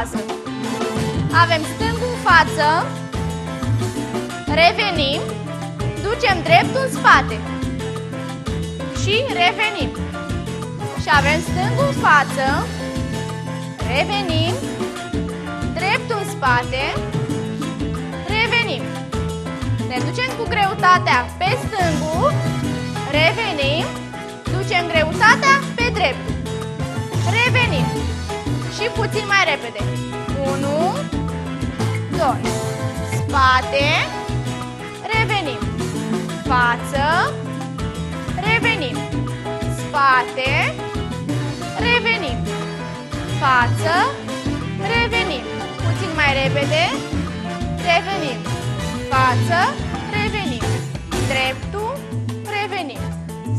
fază. Avem stângul în față, revenim, ducem dreptul în spate și revenim. Și avem stângul în față, revenim, dreptul în spate, revenim. Ne ducem cu greutatea pe stângul, revenim, ducem greutatea pe dreptul, revenim. Și puțin mai repede. 1, 2, spate, revenim, față, revenim, spate, revenim, față, revenim. Puțin mai repede, revenim, față, revenim, dreptul, revenim,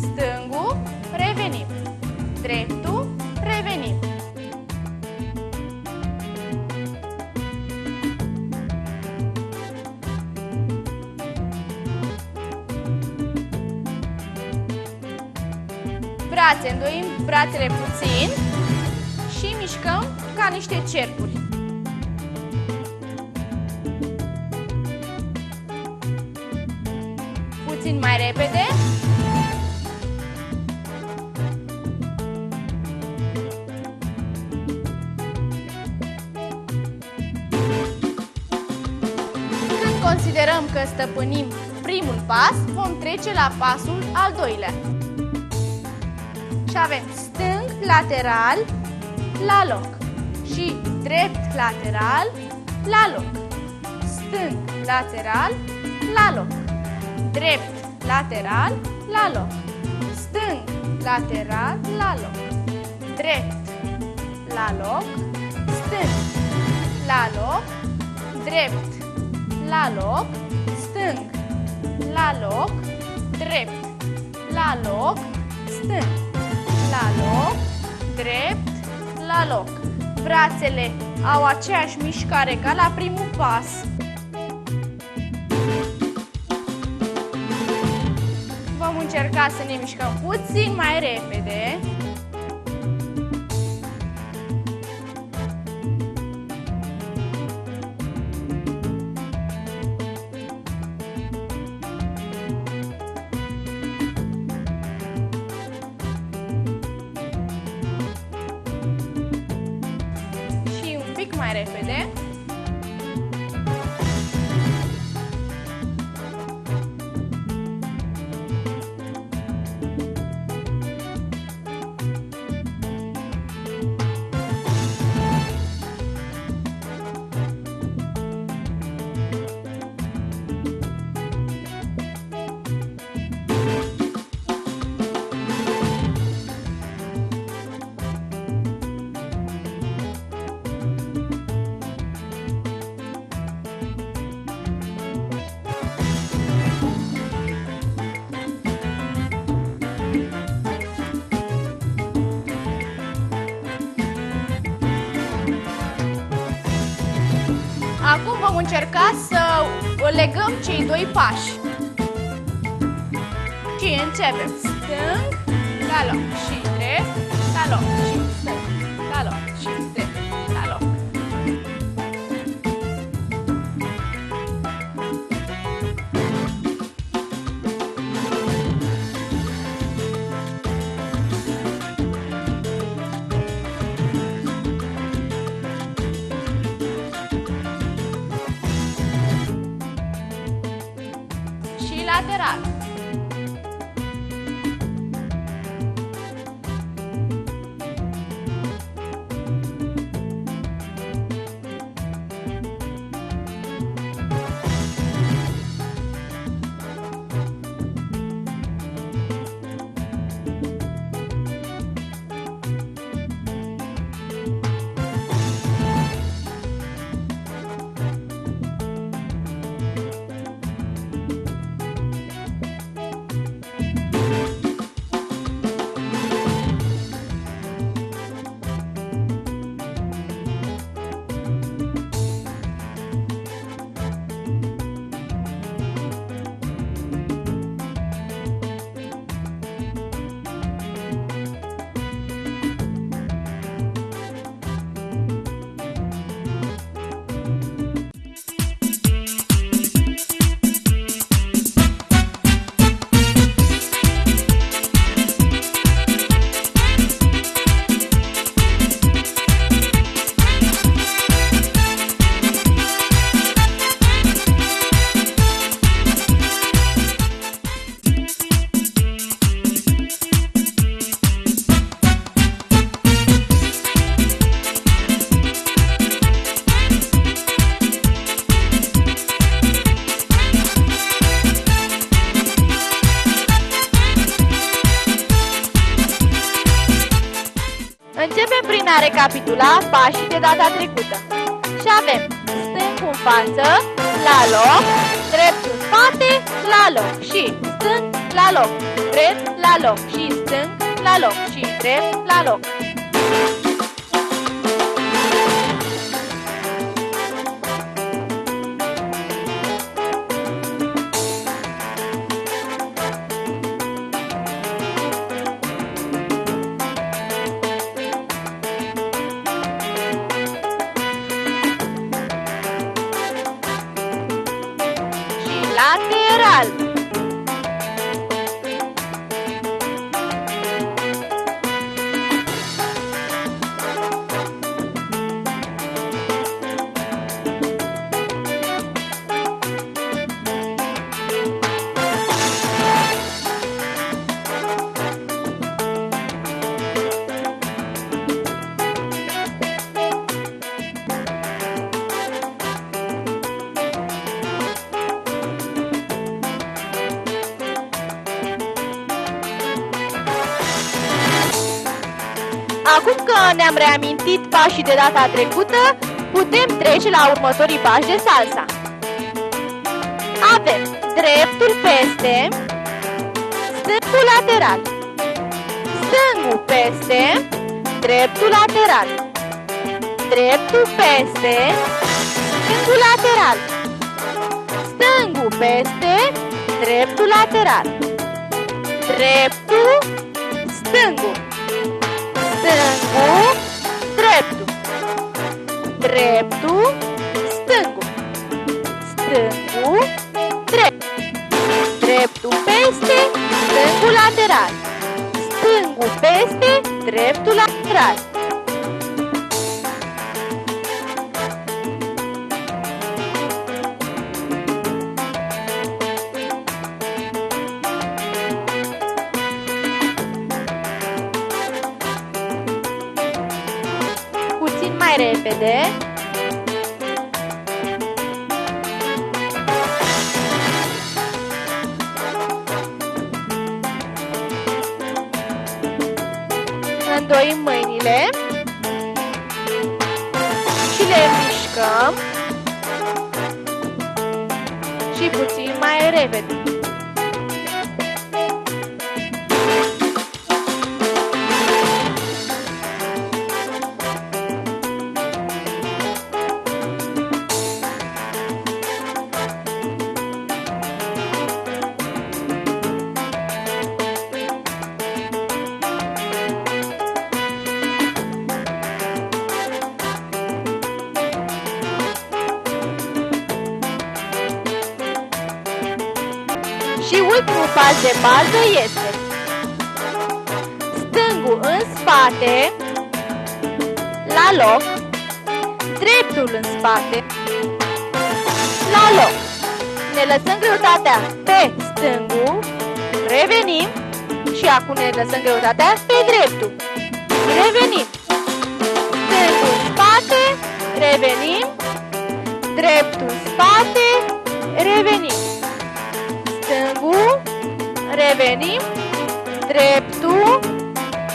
stângul, revenim, dreptul, revenim. Brațe, îndoim brațele puțin și mișcăm ca niște cercuri. Puțin mai repede. Când considerăm că stăpânim primul pas, vom trece la pasul al doilea. Și avem stâng, lateral, la loc. Și drept, lateral, la loc. Stâng, lateral, la loc. Drept, lateral, la loc. Stâng, lateral, la loc. Drept, la loc. Stâng, la loc. Drept, la loc. Stâng, la loc. Drept, la loc. Stâng, la loc, drept, la loc. Brațele au aceeași mișcare ca la primul pas. Vom încerca să ne mișcăm puțin mai repede. Mai repede. Acum vom încerca să legăm cei doi pași. Și începem stâng, la loc și drept, la loc și stâng, la loc și drept, la loc. Lateral. Începem prin a recapitula pașii de data trecută. Și avem stâng în față, la loc, drept în spate, la loc și stâng, la loc, drept, la loc și stâng, la loc și drept, la loc. Lateral. Acum că ne-am reamintit pașii de data trecută, putem trece la următorii pași de salsa. Avem dreptul peste, stângul lateral, stângul peste, dreptul lateral, dreptul peste, stângul lateral, stângul peste, dreptul lateral, dreptul, stângul, stângul, dreptul, dreptul, stângul, stângul, drept, dreptul peste, stângul lateral, stângul peste, dreptul lateral. Mai repede. Îndoim mâinile și le mișcăm și puțin mai repede. Și ultimul pas de bază este stângul în spate, la loc, dreptul în spate, la loc. Ne lăsăm greutatea pe stângul, revenim și acum ne lăsăm greutatea pe dreptul. Revenim. Stângul în spate, revenim, dreptul în spate, revenim. Stângul, revenim, dreptul,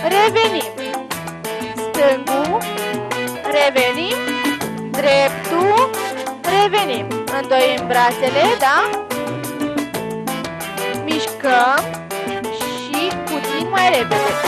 revenim, stângul, revenim, dreptul, revenim. Îndoim brațele, da? Mișcăm și puțin mai repede.